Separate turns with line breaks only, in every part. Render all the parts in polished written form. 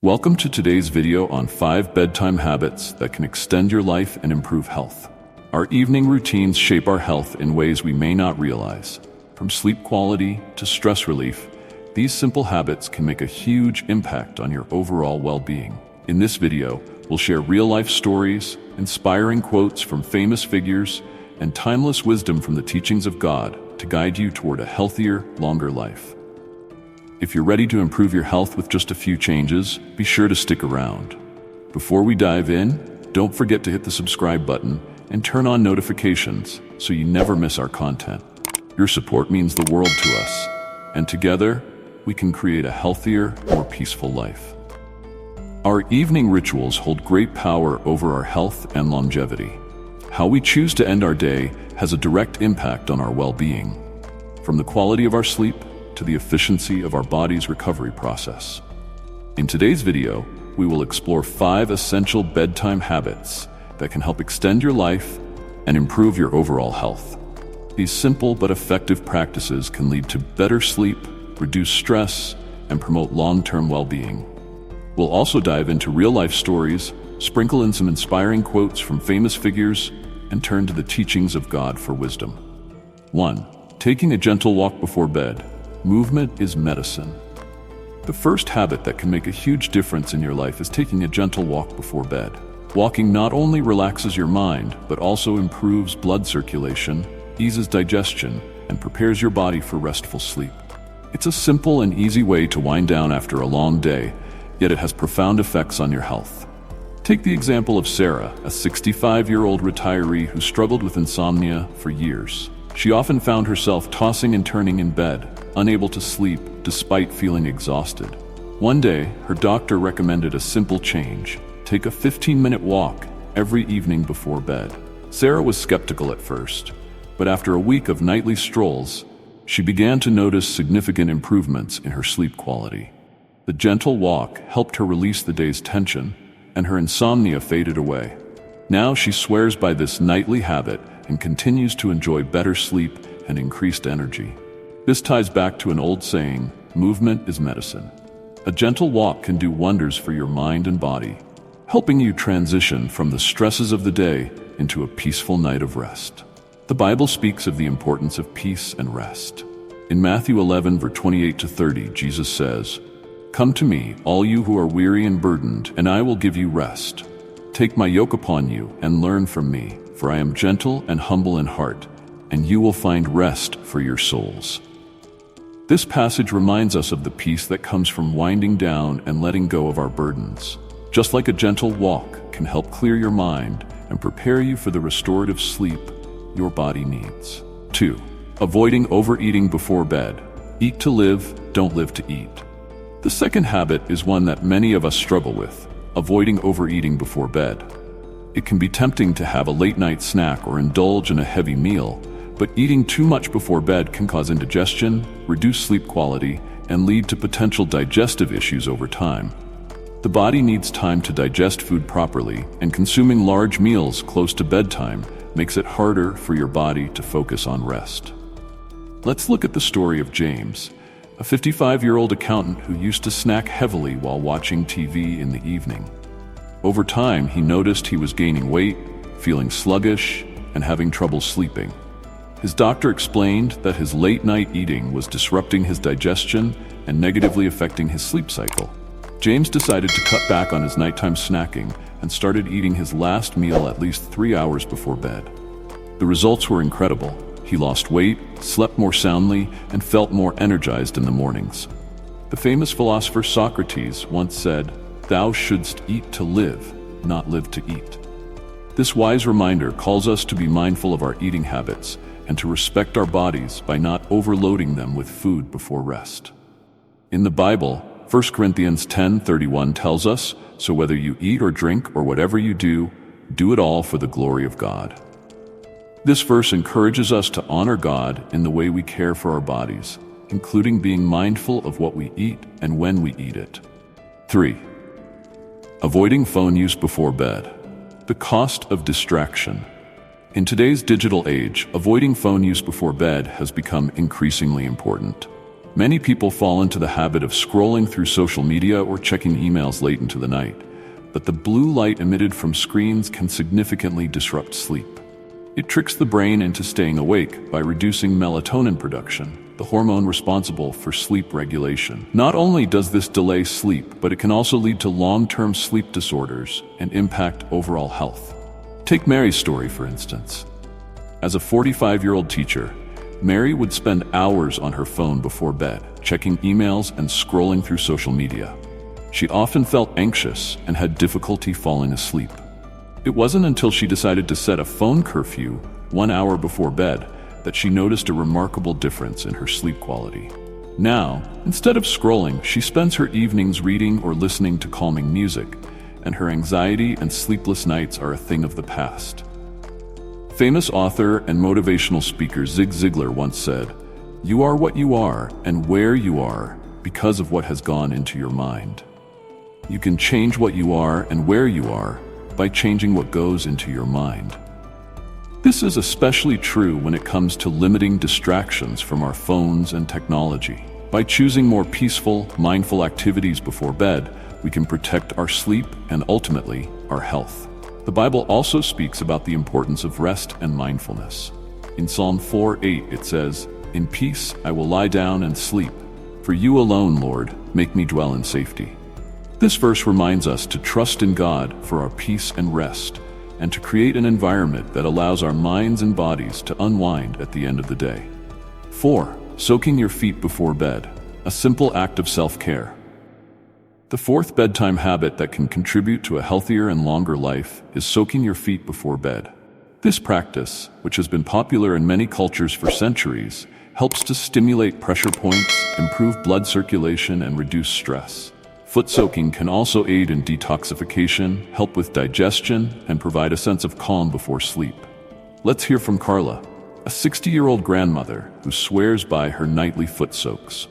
Welcome to today's video on 5 bedtime habits that can extend your life and improve health. Our evening routines shape our health in ways we may not realize. From sleep quality to stress relief, these simple habits can make a huge impact on your overall well-being. In this video, we'll share real-life stories, inspiring quotes from famous figures, and timeless wisdom from the teachings of God to guide you toward a healthier, longer life. If you're ready to improve your health with just a few changes, be sure to stick around. Before we dive in, don't forget to hit the subscribe button and turn on notifications so you never miss our content. Your support means the world to us, and together, we can create a healthier, more peaceful life. Our evening rituals hold great power over our health and longevity. How we choose to end our day has a direct impact on our well-being, from the quality of our sleep to the efficiency of our body's recovery process. In today's video, we will explore 5 essential bedtime habits that can help extend your life and improve your overall health. These simple but effective practices can lead to better sleep, reduce stress, and promote long-term well-being. We'll also dive into real-life stories, sprinkle in some inspiring quotes from famous figures, and turn to the teachings of God for wisdom. 1. Taking a gentle walk before bed. Movement is medicine. The first habit that can make a huge difference in your life is taking a gentle walk before bed. Walking not only relaxes your mind, but also improves blood circulation, eases digestion, and prepares your body for restful sleep. It's a simple and easy way to wind down after a long day, yet it has profound effects on your health. Take the example of Sarah, a 65-year-old retiree who struggled with insomnia for years. She often found herself tossing and turning in bed, unable to sleep despite feeling exhausted. One day, her doctor recommended a simple change: take a 15-minute walk every evening before bed. Sarah was skeptical at first, but after a week of nightly strolls, she began to notice significant improvements in her sleep quality. The gentle walk helped her release the day's tension, and her insomnia faded away. Now she swears by this nightly habit and continues to enjoy better sleep and increased energy. This ties back to an old saying, movement is medicine. A gentle walk can do wonders for your mind and body, helping you transition from the stresses of the day into a peaceful night of rest. The Bible speaks of the importance of peace and rest. In Matthew 11, verse 28-30, Jesus says, "Come to me, all you who are weary and burdened, and I will give you rest. Take my yoke upon you and learn from me, for I am gentle and humble in heart, and you will find rest for your souls." This passage reminds us of the peace that comes from winding down and letting go of our burdens. Just like a gentle walk can help clear your mind and prepare you for the restorative sleep your body needs. 2. Avoiding overeating before bed. Eat to live, don't live to eat. The second habit is one that many of us struggle with: avoiding overeating before bed. It can be tempting to have a late-night snack or indulge in a heavy meal, but eating too much before bed can cause indigestion, reduce sleep quality, and lead to potential digestive issues over time. The body needs time to digest food properly, and consuming large meals close to bedtime makes it harder for your body to focus on rest. Let's look at the story of James, a 55-year-old accountant who used to snack heavily while watching TV in the evening. Over time, he noticed he was gaining weight, feeling sluggish, and having trouble sleeping. His doctor explained that his late-night eating was disrupting his digestion and negatively affecting his sleep cycle. James decided to cut back on his nighttime snacking and started eating his last meal at least 3 hours before bed. The results were incredible. He lost weight, slept more soundly, and felt more energized in the mornings. The famous philosopher Socrates once said, "Thou shouldst eat to live, not live to eat." This wise reminder calls us to be mindful of our eating habits and to respect our bodies by not overloading them with food before rest. In the Bible, 1 Corinthians 10:31 tells us, "So whether you eat or drink or whatever you do, do it all for the glory of God." This verse encourages us to honor God in the way we care for our bodies, including being mindful of what we eat and when we eat it. 3. Avoiding phone use before bed. The cost of distraction. In today's digital age, avoiding phone use before bed has become increasingly important. Many people fall into the habit of scrolling through social media or checking emails late into the night, but the blue light emitted from screens can significantly disrupt sleep. It tricks the brain into staying awake by reducing melatonin production, the hormone responsible for sleep regulation. Not only does this delay sleep, but it can also lead to long-term sleep disorders and impact overall health. Take Mary's story, for instance. As a 45-year-old teacher, Mary would spend hours on her phone before bed, checking emails and scrolling through social media. She often felt anxious and had difficulty falling asleep. It wasn't until she decided to set a phone curfew 1 hour before bed that she noticed a remarkable difference in her sleep quality. Now, instead of scrolling, she spends her evenings reading or listening to calming music, and her anxiety and sleepless nights are a thing of the past. Famous author and motivational speaker Zig Ziglar once said, "You are what you are and where you are because of what has gone into your mind." You can change what you are and where you are by changing what goes into your mind. This is especially true when it comes to limiting distractions from our phones and technology. By choosing more peaceful, mindful activities before bed, we can protect our sleep and ultimately our health. The Bible also speaks about the importance of rest and mindfulness. In Psalm 4:8 it says, "In peace I will lie down and sleep, for you alone, Lord, make me dwell in safety." This verse reminds us to trust in God for our peace and rest, and to create an environment that allows our minds and bodies to unwind at the end of the day. 4. Soaking your feet before bed, a simple act of self-care. The fourth bedtime habit that can contribute to a healthier and longer life is soaking your feet before bed. This practice, which has been popular in many cultures for centuries, helps to stimulate pressure points, improve blood circulation, and reduce stress. Foot soaking can also aid in detoxification, help with digestion, and provide a sense of calm before sleep. Let's hear from Carla, a 60-year-old grandmother who swears by her nightly foot soaks.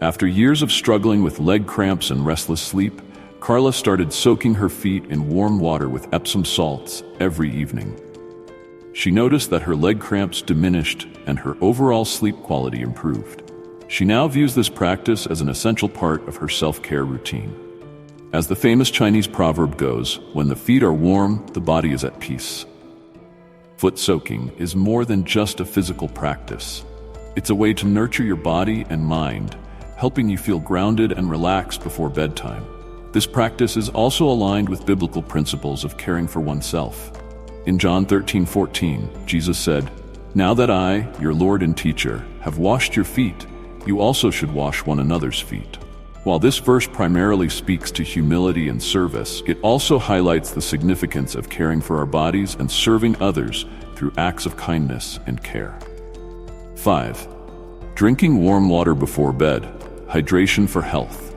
After years of struggling with leg cramps and restless sleep, Carla started soaking her feet in warm water with Epsom salts every evening. She noticed that her leg cramps diminished and her overall sleep quality improved. She now views this practice as an essential part of her self-care routine. As the famous Chinese proverb goes, when the feet are warm, the body is at peace. Foot soaking is more than just a physical practice. It's a way to nurture your body and mind, helping you feel grounded and relaxed before bedtime. This practice is also aligned with biblical principles of caring for oneself. In John 13:14, Jesus said, "Now that I, your Lord and teacher, have washed your feet, you also should wash one another's feet." While this verse primarily speaks to humility and service, it also highlights the significance of caring for our bodies and serving others through acts of kindness and care. 5. Drinking warm water before bed. Hydration for health.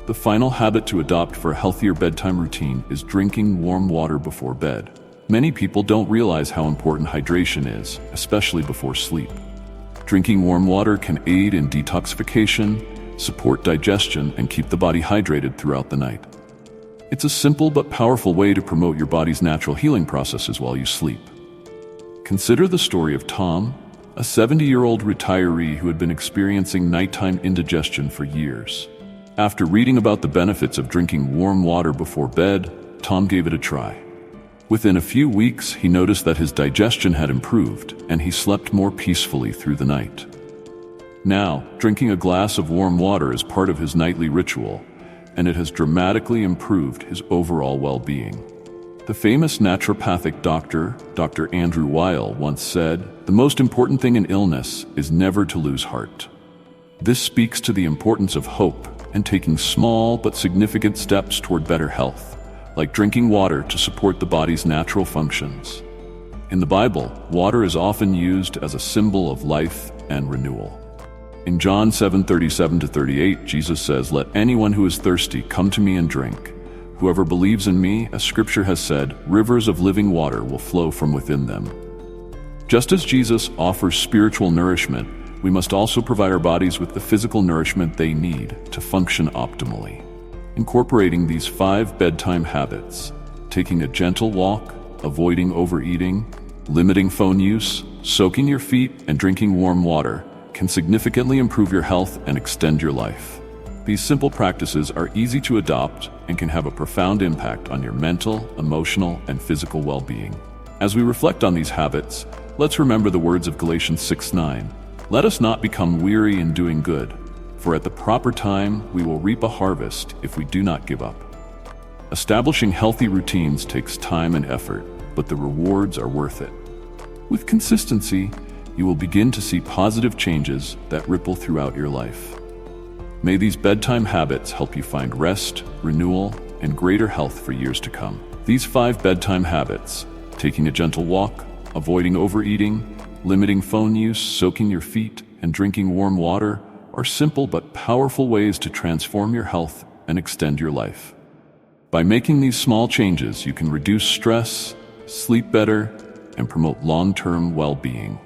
The final habit to adopt for a healthier bedtime routine is drinking warm water before bed. Many people don't realize how important hydration is, especially before sleep. Drinking warm water can aid in detoxification, support digestion, and keep the body hydrated throughout the night. It's a simple but powerful way to promote your body's natural healing processes while you sleep. Consider the story of Tom, a 70-year-old retiree who had been experiencing nighttime indigestion for years. After reading about the benefits of drinking warm water before bed, Tom gave it a try. Within a few weeks, he noticed that his digestion had improved, and he slept more peacefully through the night. Now, drinking a glass of warm water is part of his nightly ritual, and it has dramatically improved his overall well-being. The famous naturopathic doctor, Dr. Andrew Weil, once said, "The most important thing in illness is never to lose heart." This speaks to the importance of hope and taking small but significant steps toward better health, like drinking water to support the body's natural functions. In the Bible, water is often used as a symbol of life and renewal. In John 7:37-38, Jesus says, "Let anyone who is thirsty come to me and drink. Whoever believes in me, as Scripture has said, rivers of living water will flow from within them." Just as Jesus offers spiritual nourishment, we must also provide our bodies with the physical nourishment they need to function optimally. Incorporating these 5 bedtime habits, taking a gentle walk, avoiding overeating, limiting phone use, soaking your feet, and drinking warm water, can significantly improve your health and extend your life. These simple practices are easy to adopt and can have a profound impact on your mental, emotional, and physical well-being. As we reflect on these habits, let's remember the words of Galatians 6:9. Let us not become weary in doing good, for at the proper time we will reap a harvest if we do not give up. Establishing healthy routines takes time and effort, but the rewards are worth it. With consistency, you will begin to see positive changes that ripple throughout your life. May these bedtime habits help you find rest, renewal, and greater health for years to come. These 5 bedtime habits, taking a gentle walk, avoiding overeating, limiting phone use, soaking your feet, and drinking warm water, are simple but powerful ways to transform your health and extend your life. By making these small changes, you can reduce stress, sleep better, and promote long-term well-being.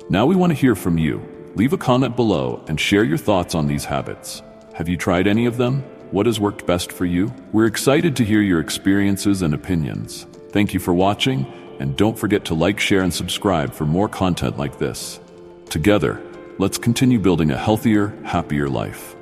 Now we want to hear from you. Leave a comment below and share your thoughts on these habits. Have you tried any of them? What has worked best for you? We're excited to hear your experiences and opinions. Thank you for watching, and don't forget to like, share, and subscribe for more content like this. Together, let's continue building a healthier, happier life.